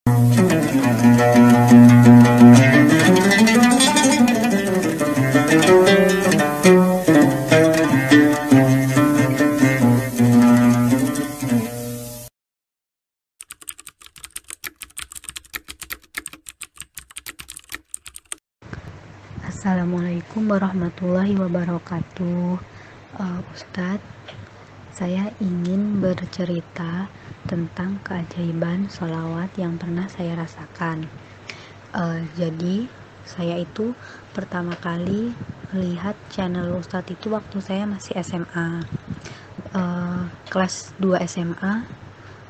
Assalamualaikum warahmatullahi wabarakatuh. Ustadz, saya ingin bercerita tentang keajaiban sholawat yang pernah saya rasakan. Jadi saya itu pertama kali melihat channel Ustadz itu waktu saya masih SMA, kelas 2 SMA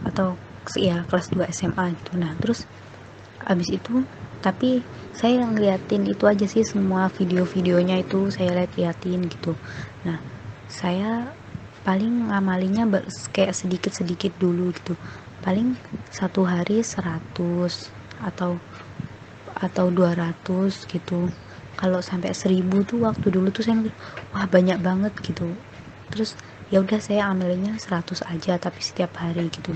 atau ya kelas 2 SMA gitu. Nah terus abis itu tapi saya ngeliatin itu aja sih, semua video-videonya itu saya liatin gitu. Nah saya paling ngamalinya kayak sedikit-sedikit dulu gitu, paling satu hari 100 atau 200 gitu. Kalau sampai 1000 tuh waktu dulu tuh saya wah banyak banget gitu. Terus ya udah saya ambilnya 100 aja tapi setiap hari gitu.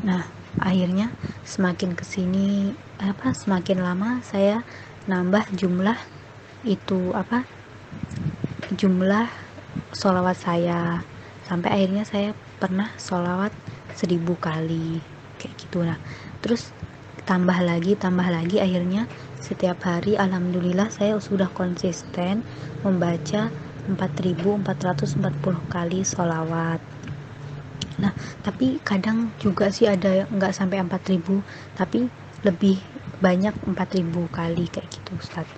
Nah akhirnya semakin kesini semakin lama saya nambah jumlah jumlah sholawat saya, sampai akhirnya saya pernah sholawat 1000 kali kayak gitu. Nah terus tambah lagi akhirnya setiap hari alhamdulillah saya sudah konsisten membaca 4440 kali sholawat. Nah tapi kadang juga sih ada nggak sampai 4000 tapi lebih banyak 4000 kali kayak gitu Ustadz.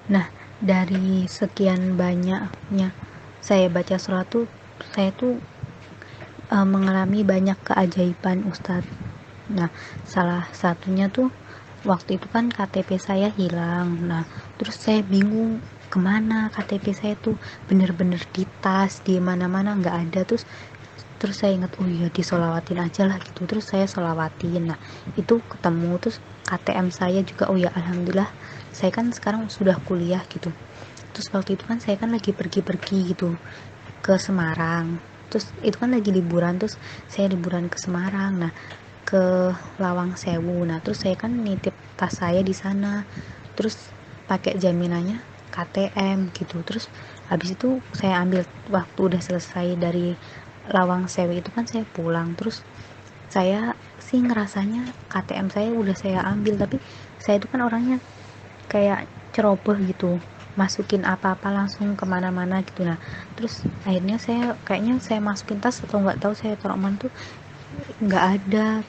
Nah dari sekian banyaknya saya baca sholat tuh, saya tuh mengalami banyak keajaiban Ustadz. Nah salah satunya tuh waktu itu kan KTP saya hilang. Nah terus saya bingung kemana KTP saya tuh, bener-bener di tas, di mana-mana nggak ada. Terus saya ingat, oh iya disolawatin aja lah gitu. Terus saya solawatin, nah itu ketemu. Terus KTM saya juga, oh ya alhamdulillah saya kan sekarang sudah kuliah gitu. Terus waktu itu kan saya kan lagi pergi-pergi gitu ke Semarang. Terus itu kan lagi liburan, terus saya liburan ke Semarang, nah ke Lawang Sewu. Nah terus saya kan nitip tas saya di sana, terus pakai jaminannya KTM gitu. Terus habis itu saya ambil waktu udah selesai dari Lawang Sewu itu kan saya pulang. Terus saya sih ngerasanya KTM saya udah saya ambil, tapi saya itu kan orangnya kayak ceroboh gitu, masukin apa-apa langsung kemana-mana gitu. Nah terus akhirnya saya masukin tas atau nggak tahu saya taruh mana tuh nggak ada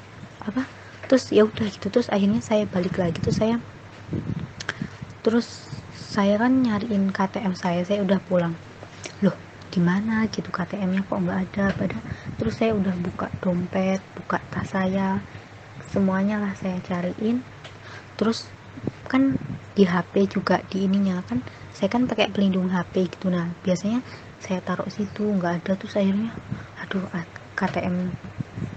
terus ya udah gitu. Terus akhirnya saya balik lagi, terus saya kan nyariin KTM saya udah pulang, loh gimana gitu KTM-nya kok nggak ada terus saya udah buka dompet, buka tas saya, semuanya lah saya cariin. Terus kan di HP juga, di ininya kan saya kan pakai pelindung HP gitu. Nah biasanya saya taruh situ nggak ada. Terus akhirnya aduh KTM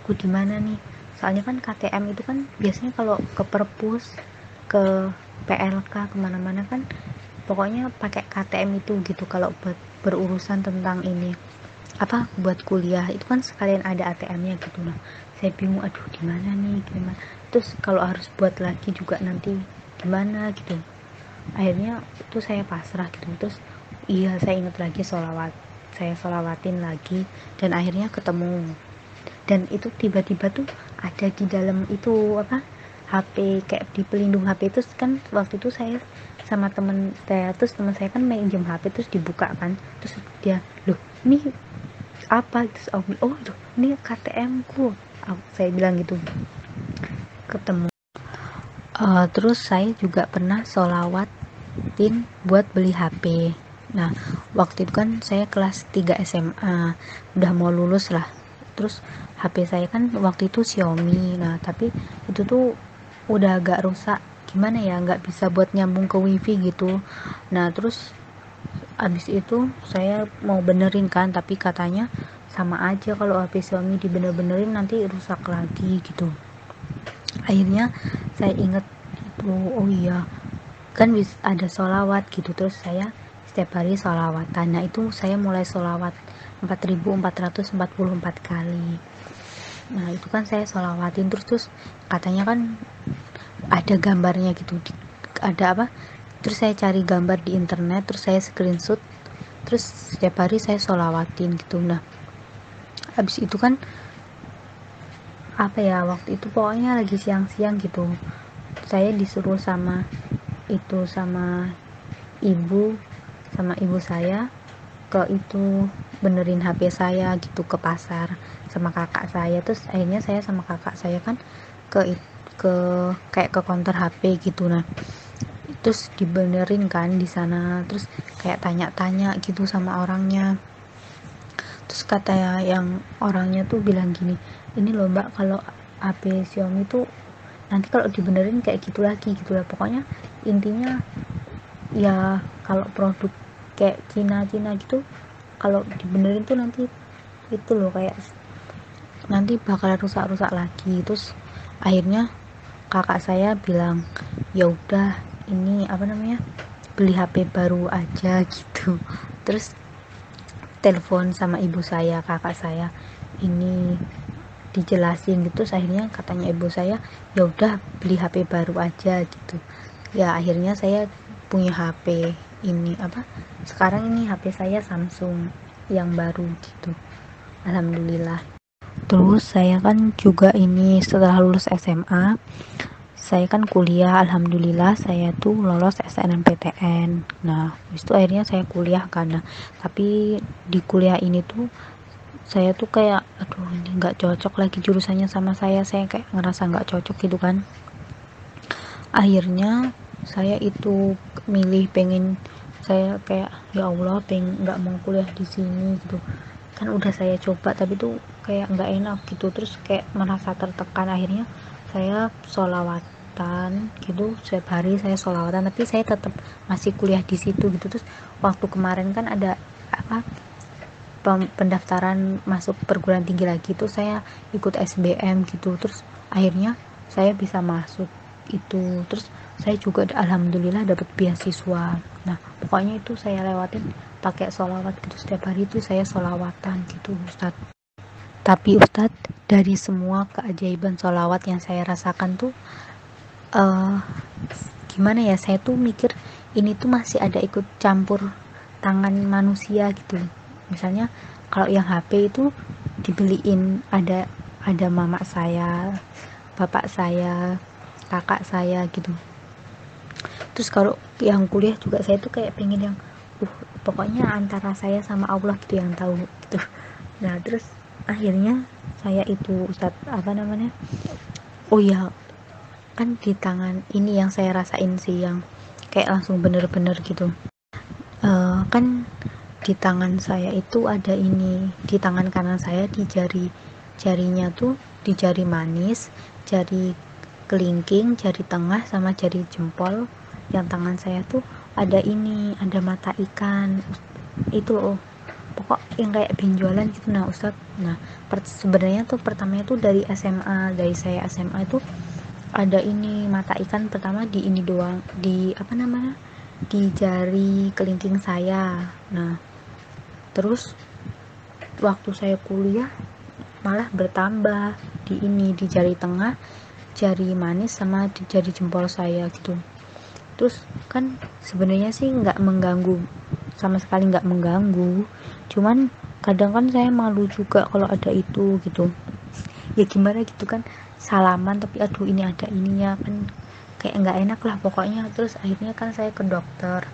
ku di mana nih, soalnya kan KTM itu kan biasanya kalau ke perpus, ke PLK, kemana-mana kan pokoknya pakai KTM itu gitu kalau buat berurusan tentang ini buat kuliah itu kan sekalian ada ATM-nya gitu. Nah saya bingung, aduh gimana nih, gimana. Terus kalau harus buat lagi juga nanti gimana gitu. Akhirnya itu saya pasrah gitu. Terus iya saya ingat lagi saya sholawatin lagi, dan akhirnya ketemu. Dan itu tiba-tiba tuh ada di dalam itu HP, kayak di pelindung HP. Terus kan waktu itu saya sama temen saya, terus teman saya kan minjem HP, terus dibuka kan, terus dia, loh ini apa, terus oh tuh ini KTM ku, saya bilang gitu. Ketemu. Terus saya juga pernah sholawatin buat beli HP. Nah waktu itu kan saya kelas 3 SMA, udah mau lulus lah. Terus HP saya kan waktu itu Xiaomi. Nah tapi itu tuh udah agak rusak, gimana ya, nggak bisa buat nyambung ke wifi gitu. Nah terus abis itu saya mau benerin kan, tapi katanya sama aja kalau HP Xiaomi dibener-benerin nanti rusak lagi gitu. Akhirnya saya inget itu, oh iya kan ada sholawat gitu. Terus saya setiap hari sholawatan. Nah itu saya mulai sholawat 4444 kali. Nah itu kan saya sholawatin, terus katanya kan ada gambarnya gitu, ada apa, terus saya cari gambar di internet, terus saya screenshot, terus setiap hari saya sholawatin gitu. Nah habis itu kan apa ya, waktu itu pokoknya lagi siang-siang gitu, saya disuruh sama ibu sama ibu saya ke itu benerin HP saya gitu ke pasar sama kakak saya. Terus akhirnya saya sama kakak saya kan ke kayak ke counter HP gitu. Nah terus dibenerin kan di sana, terus kayak tanya-tanya gitu sama orangnya. Terus kata yang orangnya tuh bilang gini, ini loh mbak, kalau HP Xiaomi tuh nanti kalau dibenerin kayak gitu lagi gitu lah. Pokoknya intinya ya kalau produk kayak Cina-Cina gitu, kalau dibenerin tuh nanti itu loh kayak nanti bakal rusak-rusak lagi. Terus akhirnya kakak saya bilang ya udah ini apa namanya, beli HP baru aja gitu. Terus telepon sama ibu saya, kakak saya ini dijelasin gitu. Terus akhirnya katanya ibu saya ya udah beli HP baru aja gitu. Ya akhirnya saya punya HP ini apa, sekarang ini HP saya Samsung yang baru gitu, alhamdulillah. Terus saya kan juga ini setelah lulus SMA saya kan kuliah, alhamdulillah saya tuh lolos SNMPTN. Nah habis itu akhirnya saya kuliah karena, tapi di kuliah ini tuh saya tuh kayak aduh ini nggak cocok lagi jurusannya sama saya kayak ngerasa nggak cocok gitu kan. Akhirnya saya itu milih pengen, saya kayak ya Allah pengen nggak mau kuliah di sini gitu kan, udah saya coba tapi tuh kayak nggak enak gitu, terus kayak merasa tertekan. Akhirnya saya sholawatan gitu, setiap hari saya sholawatan tapi saya tetap masih kuliah di situ gitu. Terus waktu kemarin kan ada apa pendaftaran masuk perguruan tinggi lagi tuh, saya ikut SBM gitu, terus akhirnya saya bisa masuk itu. Terus saya juga alhamdulillah dapat beasiswa. Nah pokoknya itu saya lewatin pakai sholawat gitu, setiap hari itu saya sholawatan gitu Ustadz. Tapi Ustadz, dari semua keajaiban sholawat yang saya rasakan tuh uh, gimana ya, saya tuh mikir ini tuh masih ada ikut campur tangan manusia gitu. Misalnya kalau yang HP itu dibeliin, ada mama saya, bapak saya, kakak saya gitu. Terus kalau yang kuliah juga saya tuh kayak pengen yang pokoknya antara saya sama Allah gitu yang tahu gitu. Nah terus akhirnya saya itu Ustadz apa namanya, oh ya kan di tangan ini yang saya rasain sih yang kayak langsung bener-bener gitu. Kan di tangan saya itu ada ini, di tangan kanan saya di jarinya tuh, di jari manis, jari kelingking, jari tengah sama jari jempol yang tangan saya tuh ada ini, ada mata ikan itu loh, pokok yang kayak benjolan gitu. Nah Ustadz, nah sebenarnya tuh pertamanya tuh dari saya SMA itu ada ini mata ikan pertama di ini doang, di apa namanya, di jari kelingking saya. Nah terus waktu saya kuliah malah bertambah di ini, di jari tengah, jari manis sama di jari jempol saya gitu. Terus kan sebenarnya sih nggak mengganggu, sama sekali nggak mengganggu, cuman kadang kan saya malu juga kalau ada itu gitu. Ya gimana gitu kan, salaman tapi aduh ini ada ininya kan, kayak nggak enak lah pokoknya. Terus akhirnya kan saya ke dokter,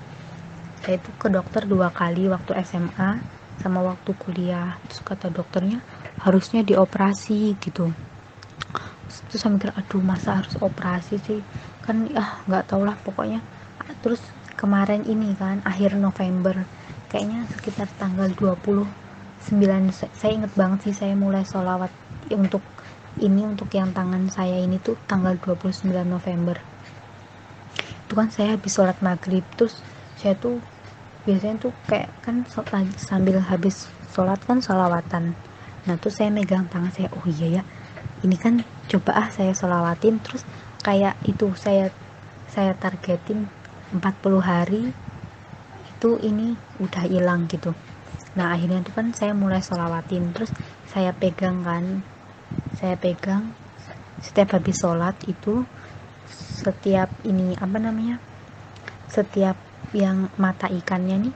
saya itu ke dokter 2 kali waktu SMA sama waktu kuliah. Terus kata dokternya harusnya dioperasi gitu. Terus saya mikir aduh masa harus operasi sih kan, nggak tau lah pokoknya. Terus kemarin ini kan akhir November kayaknya sekitar tanggal 29, saya inget banget sih, saya mulai sholawat untuk ini, untuk yang tangan saya ini tuh tanggal 29 November itu kan saya habis sholat maghrib. Terus saya tuh biasanya tuh kayak kan sambil habis sholat kan sholawatan. Nah tuh saya megang tangan saya, oh iya ya ini kan coba saya sholawatin, terus kayak itu saya targetin 40 hari itu ini udah hilang gitu. Nah akhirnya itu kan saya mulai sholawatin, terus saya pegang kan, saya pegang setiap habis sholat itu, setiap ini setiap yang mata ikannya nih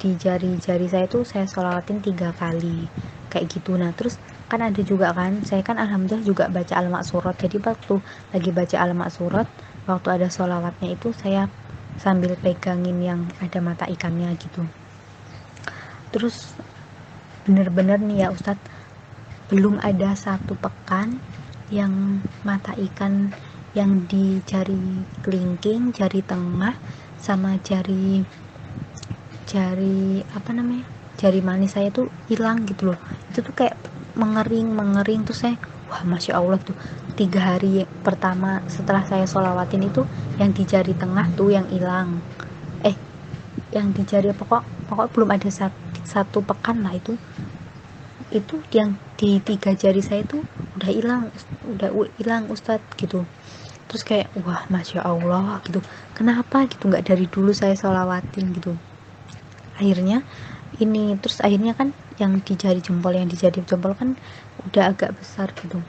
di jari-jari saya tuh saya sholawatin 3 kali kayak gitu. Nah terus kan ada juga kan, saya kan alhamdulillah juga baca al-maksurat, jadi waktu lagi baca al-maksurat, waktu ada sholawatnya itu saya sambil pegangin yang ada mata ikannya gitu. Terus bener-bener nih ya Ustadz, belum ada 1 pekan yang mata ikan yang di jari kelingking, jari tengah, sama jari jari manis saya tuh hilang gitu loh. Itu tuh kayak mengering tuh saya, wah masya Allah tuh 3 hari pertama setelah saya sholawatin itu yang di jari tengah tuh yang hilang, yang di jari pokok belum ada 1 pekan lah itu yang di 3 jari saya tuh udah hilang Ustadz gitu. Terus kayak wah masya Allah gitu, kenapa gitu nggak dari dulu saya sholawatin gitu. Akhirnya kan yang di jari jempol kan udah agak besar gitu,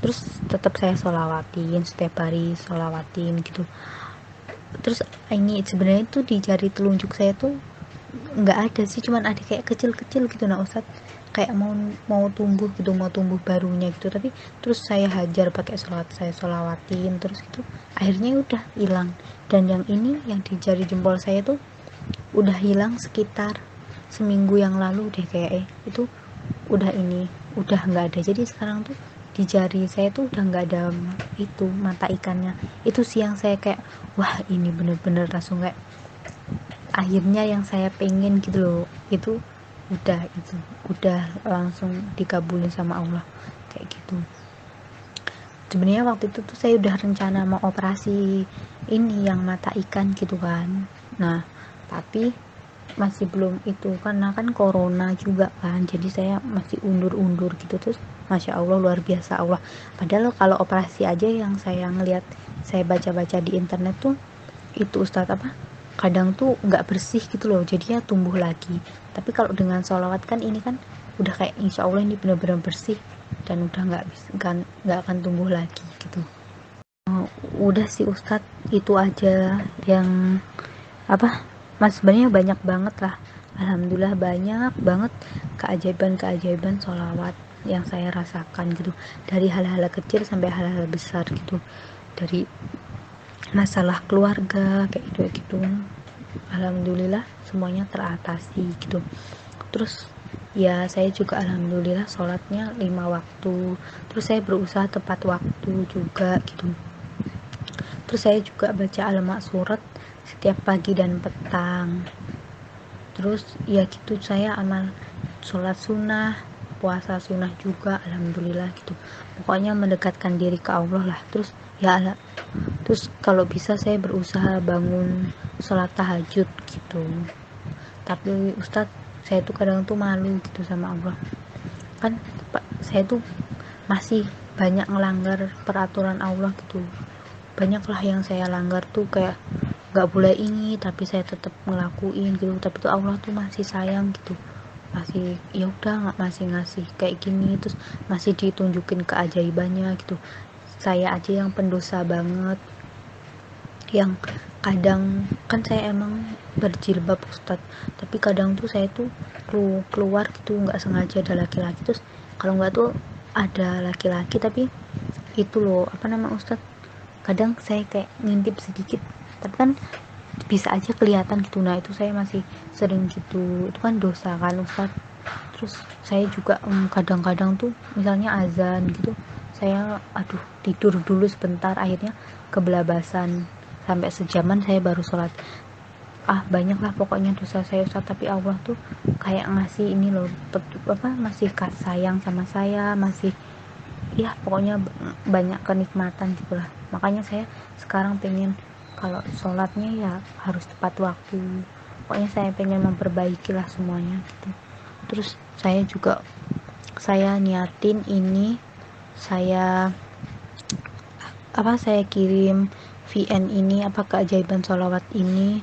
terus tetap saya sholawatin, setiap hari sholawatin gitu. Terus ini sebenarnya tuh di jari telunjuk saya tuh nggak ada sih, cuman ada kayak kecil-kecil gitu nah Ustadz, kayak mau tumbuh gitu, mau tumbuh barunya gitu, tapi terus saya hajar pakai sholawat, saya sholawatin terus gitu, akhirnya udah hilang. Dan yang ini yang di jari jempol saya tuh udah hilang sekitar seminggu yang lalu deh kayak itu udah nggak ada. Jadi sekarang tuh di jari saya tuh udah nggak ada itu mata ikannya. Itu sih yang saya kayak wah ini bener-bener langsung kayak akhirnya yang saya pengen gitu loh, itu udah langsung dikabulin sama Allah kayak gitu. Sebenarnya waktu itu tuh saya udah rencana mau operasi ini yang mata ikan gitu kan, nah tapi masih belum itu karena kan corona juga kan, jadi saya masih undur gitu. Terus masya Allah luar biasa Allah, padahal kalau operasi aja yang saya ngelihat, saya baca-baca di internet tuh itu Ustadz kadang tuh nggak bersih gitu loh, jadinya tumbuh lagi. Tapi kalau dengan sholawat kan ini kan udah kayak insya Allah ini benar-benar bersih dan udah nggak akan tumbuh lagi gitu. Udah sih Ustadz, itu aja yang Mas, sebenarnya banyak banget lah, alhamdulillah banyak banget keajaiban sholawat yang saya rasakan gitu, dari hal-hal kecil sampai hal-hal besar gitu, dari masalah keluarga kayak gitu, alhamdulillah semuanya teratasi gitu. Terus ya saya juga alhamdulillah sholatnya 5 waktu, terus saya berusaha tepat waktu juga gitu. Terus saya juga baca al-maksurat setiap pagi dan petang. Terus ya gitu, saya amal sholat sunnah, puasa sunnah juga alhamdulillah gitu. Pokoknya mendekatkan diri ke Allah lah. Terus kalau bisa saya berusaha bangun sholat tahajud gitu. Tapi Ustadz, saya tuh kadang tuh malu gitu sama Allah. Kan saya tuh masih banyak ngelanggar peraturan Allah gitu. Banyaklah yang saya langgar tuh, kayak gak boleh ini tapi saya tetap ngelakuin gitu. Tapi tuh Allah tuh masih sayang gitu, masih ya udah masih ngasih kayak gini, terus masih ditunjukin keajaibannya gitu. Saya aja yang pendosa banget, yang kadang kan saya emang berjilbab Ustadz, tapi kadang tuh saya tuh keluar gitu nggak sengaja ada laki-laki, terus kalau nggak tuh ada laki-laki tapi itu loh Ustadz, kadang saya kayak ngintip sedikit tapi kan bisa aja kelihatan gitu. Nah itu saya masih sering gitu, itu kan dosa kan Ustadz. Terus saya juga kadang-kadang tuh misalnya azan gitu, saya tidur dulu sebentar, akhirnya kebelabasan sampai sejaman saya baru sholat. Banyak lah pokoknya dosa saya Ustadz, tapi Allah tuh kayak ngasih ini loh, masih sayang sama saya, masih ya pokoknya banyak kenikmatan gitulah. Makanya saya sekarang pengen kalau sholatnya ya harus tepat waktu, pokoknya saya pengen memperbaiki lah semuanya gitu. Terus saya niatin ini, saya kirim VN ini keajaiban sholawat ini,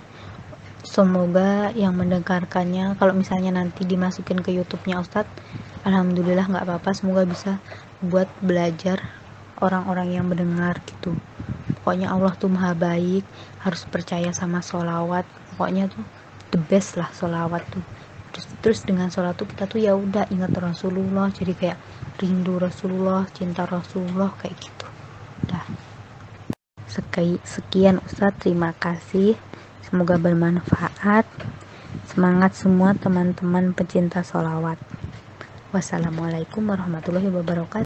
semoga yang mendengarkannya kalau misalnya nanti dimasukin ke YouTube-nya Ustadz, alhamdulillah nggak apa-apa, semoga bisa buat belajar orang-orang yang mendengar gitu. Pokoknya Allah tuh maha baik, harus percaya sama sholawat. Pokoknya tuh the best lah sholawat tuh. Terus dengan sholat tuh kita tuh ya udah ingat Rasulullah, jadi kayak rindu Rasulullah, cinta Rasulullah kayak gitu. Udah. Sekian Ustadz, terima kasih. Semoga bermanfaat. Semangat semua teman-teman pecinta sholawat. Wassalamualaikum warahmatullahi wabarakatuh.